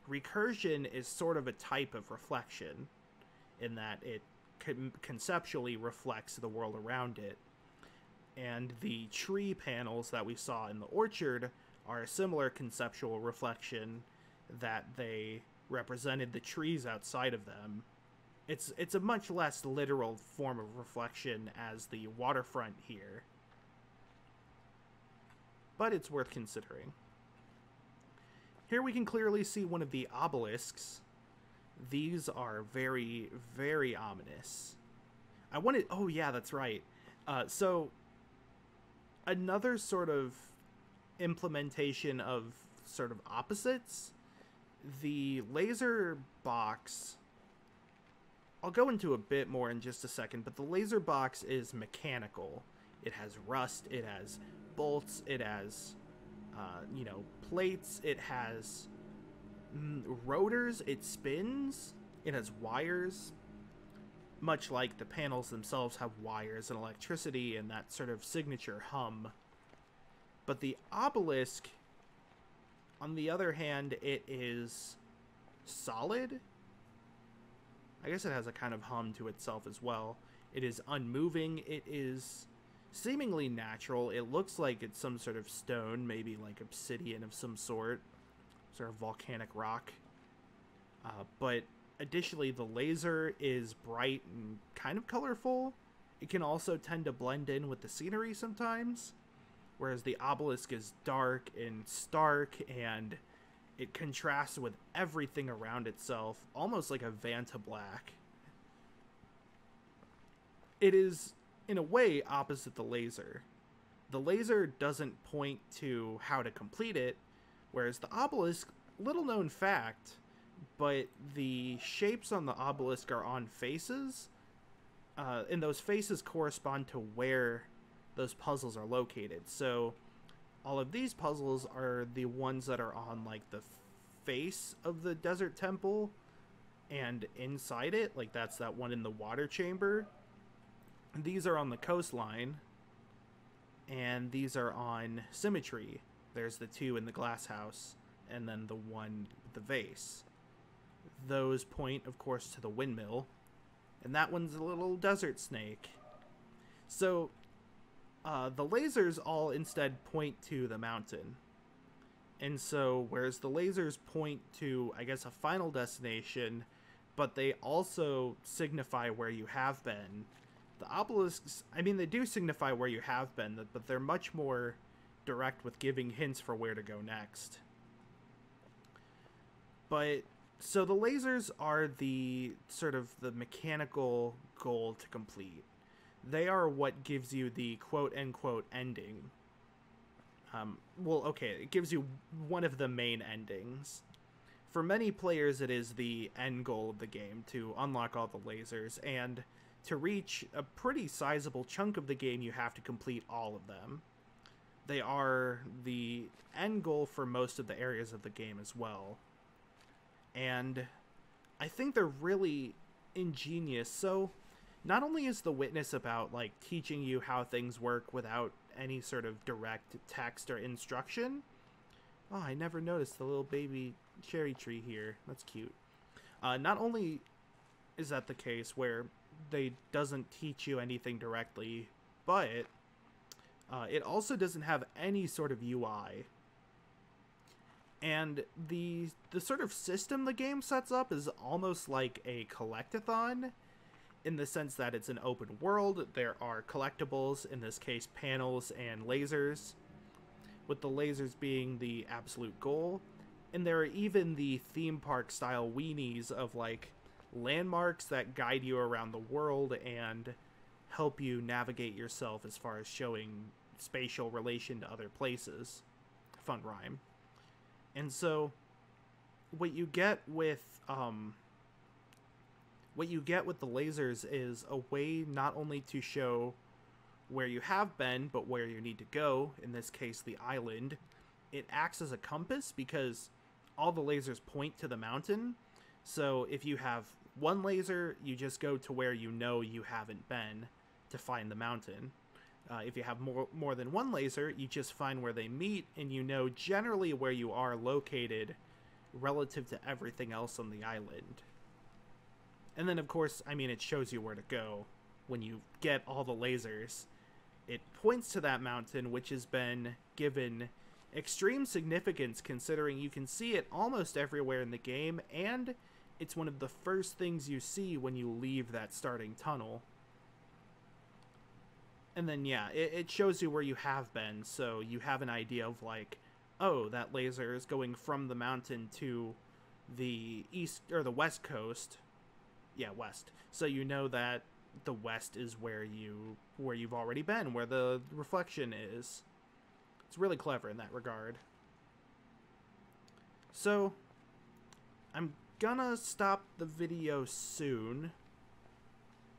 Recursion is sort of a type of reflection in that it conceptually reflects the world around it. And the tree panels that we saw in the orchard are a similar conceptual reflection, that they represented the trees outside of them. It's a much less literal form of reflection as the waterfront here, but it's worth considering. Here we can clearly see one of the obelisks. These are very, very ominous. Oh yeah, that's right. So another sort of implementation of sort of opposites, the laser box, I'll go into a bit more in just a second, but the laser box is mechanical. It has rust, it has bolts, it has, plates, it has rotors, it spins, it has wires, much like the panels themselves have wires and electricity and that sort of signature hum. But the obelisk, on the other hand, it is solid. I guess it has a kind of hum to itself as well. It is unmoving, it is seemingly natural. It looks like it's some sort of stone, maybe like obsidian of some sort of volcanic rock. But additionally, the laser is bright and kind of colorful. It can also tend to blend in with the scenery sometimes, whereas the obelisk is dark and stark, and it contrasts with everything around itself, almost like a Vanta black. It is, in a way, opposite the laser. The laser doesn't point to how to complete it, whereas the obelisk, little known fact, but the shapes on the obelisk are on faces, and those faces correspond to where those puzzles are located. So all of these puzzles are the ones that are on like the face of the desert temple, and inside it, like that's that one in the water chamber. These are on the coastline, and these are on Symmetry. There's the two in the glass house, and then the one with the vase. Those point, of course, to the windmill, and that one's a little desert snake. So the lasers all instead point to the mountain. And so, whereas the lasers point to, I guess, a final destination, but they also signify where you have been, the obelisks, I mean, they do signify where you have been, but they're much more direct with giving hints for where to go next. But, so the lasers are the sort of the mechanical goal to complete. They are what gives you the quote-unquote ending. Well, okay, it gives you one of the main endings. For many players, it is the end goal of the game, to unlock all the lasers, and to reach a pretty sizable chunk of the game, you have to complete all of them. They are the end goal for most of the areas of the game as well. And I think they're really ingenious. So not only is The Witness about like teaching you how things work without any sort of direct text or instruction. Oh, I never noticed the little baby cherry tree here. That's cute. Not only is that the case where they doesn't teach you anything directly, but it also doesn't have any sort of UI. And the sort of system the game sets up is almost like a collectathon, in the sense that it's an open world. There are collectibles, in this case panels and lasers, with the lasers being the absolute goal. And there are even the theme park style weenies of like landmarks that guide you around the world and help you navigate yourself as far as showing spatial relation to other places. Fun rhyme. And so what you get with the lasers is a way not only to show where you have been, but where you need to go, in this case the island. It acts as a compass because all the lasers point to the mountain. So if you have one laser, you just go to where you know you haven't been to find the mountain. If you have more than one laser, you just find where they meet, and you know generally where you are located relative to everything else on the island. And then, of course, I mean, it shows you where to go when you get all the lasers. It points to that mountain, which has been given extreme significance considering you can see it almost everywhere in the game, and it's one of the first things you see when you leave that starting tunnel. And then, yeah, it shows you where you have been, so you have an idea of, like, oh, that laser is going from the mountain to the east, or the west coast. Yeah, west. So you know that the west is where you've already been, where the reflection is. It's really clever in that regard. So, I'm gonna stop the video soon,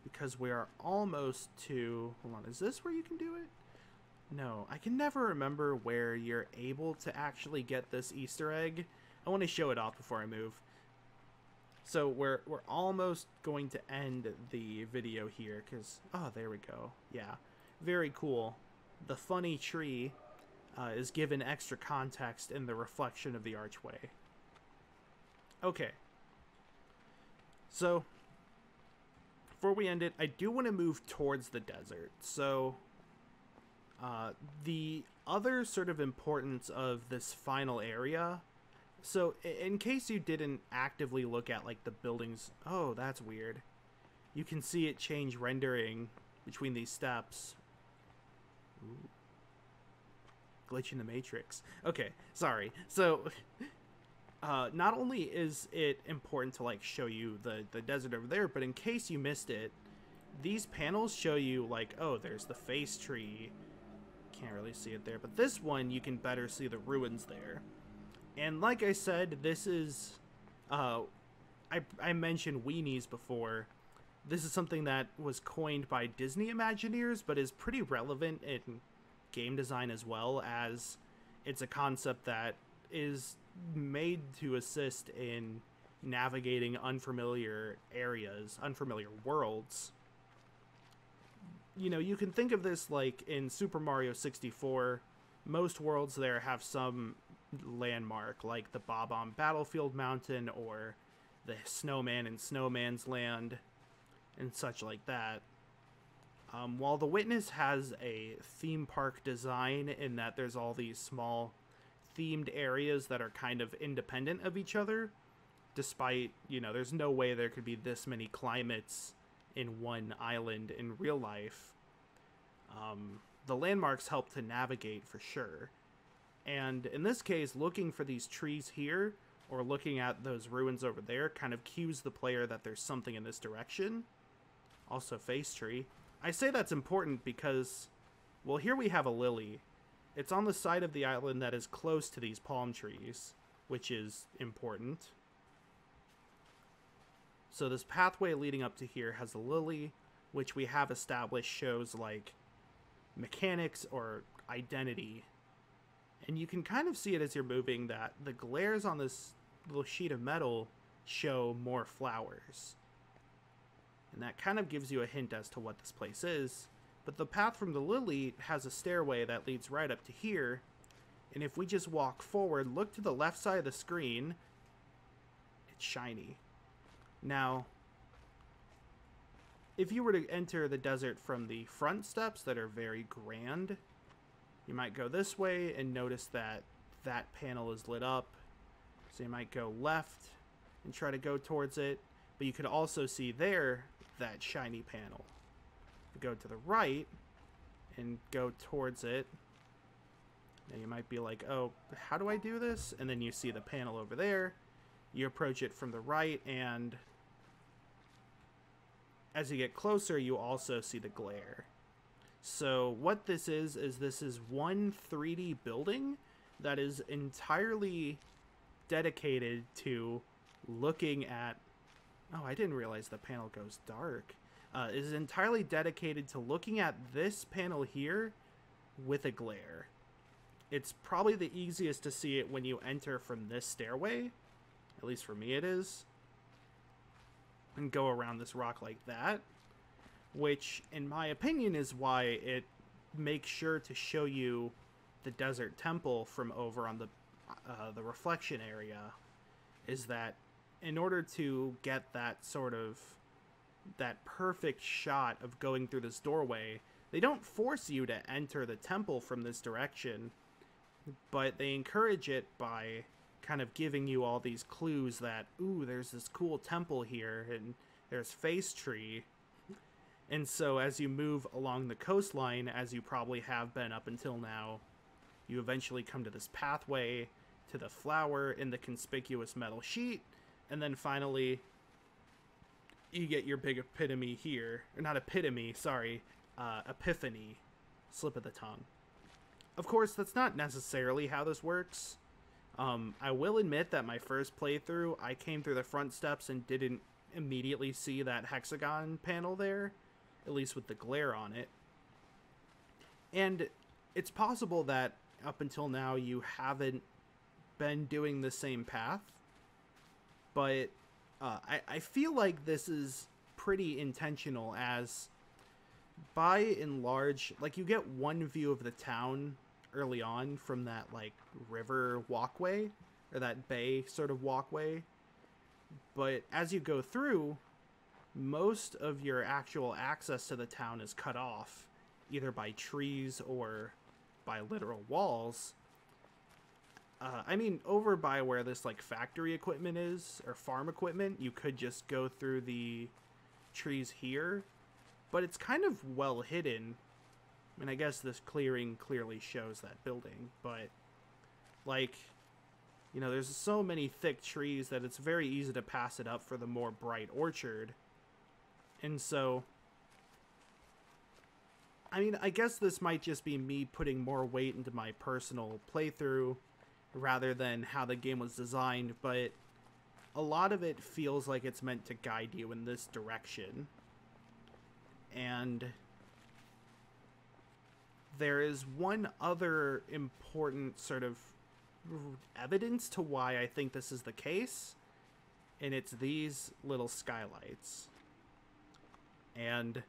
because we are almost to... Hold on, is this where you can do it? No, I can never remember where you're able to actually get this Easter egg. I want to show it off before I move. So we're almost going to end the video here, because... Oh, there we go. Yeah, very cool. The funny tree is given extra context in the reflection of the archway. Okay. So... before we end it, I do want to move towards the desert. So, The other sort of importance of this final area, so in case you didn't actively look at like the buildings, oh, that's weird. You can see it change rendering between these steps. Ooh. Glitch in the Matrix. Okay, sorry. So, not only is it important to like show you the desert over there, but in case you missed it, these panels show you like, oh, there's the face tree. Can't really see it there, but this one you can better see the ruins there. And like I said, this is, I mentioned weenies before. This is something that was coined by Disney Imagineers, but is pretty relevant in game design as well, as it's a concept that is made to assist in navigating unfamiliar areas, unfamiliar worlds. You know, you can think of this like in Super Mario 64. Most worlds there have some landmark, like the Bob-omb Battlefield Mountain or the Snowman in Snowman's Land and such like that. While The Witness has a theme park design in that there's all these small themed areas that are kind of independent of each other, despite, you know, there's no way there could be this many climates in one island in real life. The landmarks help to navigate for sure. And in this case, looking for these trees here or looking at those ruins over there kind of cues the player that there's something in this direction. Also face tree. I say that's important because, well, here we have a lily. It's on the side of the island that is close to these palm trees, which is important. So this pathway leading up to here has a lily, which we have established shows like mechanics or identity. And you can kind of see it as you're moving that the glares on this little sheet of metal show more flowers. And that kind of gives you a hint as to what this place is. But the path from the lily has a stairway that leads right up to here. And if we just walk forward, look to the left side of the screen, it's shiny. Now, if you were to enter the desert from the front steps that are very grand, you might go this way and notice that that panel is lit up. So you might go left and try to go towards it. But you could also see there that shiny panel. Go to the right and go towards it. And you might be like, oh, how do I do this? And then you see the panel over there. You approach it from the right, and as you get closer, you also see the glare. So what this is this is one 3D building that is entirely dedicated to looking at... Oh, I didn't realize the panel goes dark. Is entirely dedicated to looking at this panel here with a glare. It's probably the easiest to see it when you enter from this stairway. At least for me it is. And go around this rock like that. Which, in my opinion, is why it makes sure to show you the desert temple from over on the reflection area. Is that in order to get that sort of... that perfect shot of going through this doorway, they don't force you to enter the temple from this direction, but they encourage it by kind of giving you all these clues that, ooh, there's this cool temple here, and there's face tree. And so as you move along the coastline, as you probably have been up until now, you eventually come to this pathway, to the flower in the conspicuous metal sheet, and then finally you get your big epitome here. Or not epitome, sorry. Epiphany. Slip of the tongue. Of course, that's not necessarily how this works. I will admit that my first playthrough, I came through the front steps and didn't immediately see that hexagon panel there. At least with the glare on it. And it's possible that up until now you haven't been doing the same path. But I feel like this is pretty intentional, as by and large, like, you get one view of the town early on from that, like, river walkway, or that bay sort of walkway. But as you go through, most of your actual access to the town is cut off, either by trees or by literal walls. I mean, over by where this, like, factory equipment is, or farm equipment, you could just go through the trees here, but it's kind of well hidden. I mean, I guess this clearing clearly shows that building, but, like, you know, there's so many thick trees that it's very easy to pass it up for the more bright orchard. And so, I mean, I guess this might just be me putting more weight into my personal playthrough rather than how the game was designed, but a lot of it feels like it's meant to guide you in this direction. And there is one other important sort of evidence to why I think this is the case, and it's these little skylights. And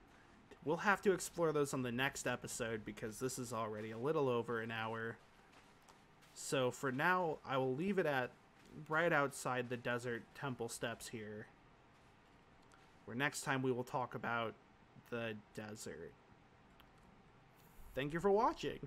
we'll have to explore those on the next episode because this is already a little over an hour. So for now, I will leave it at right outside the desert temple steps here, where next time we will talk about the desert. Thank you for watching.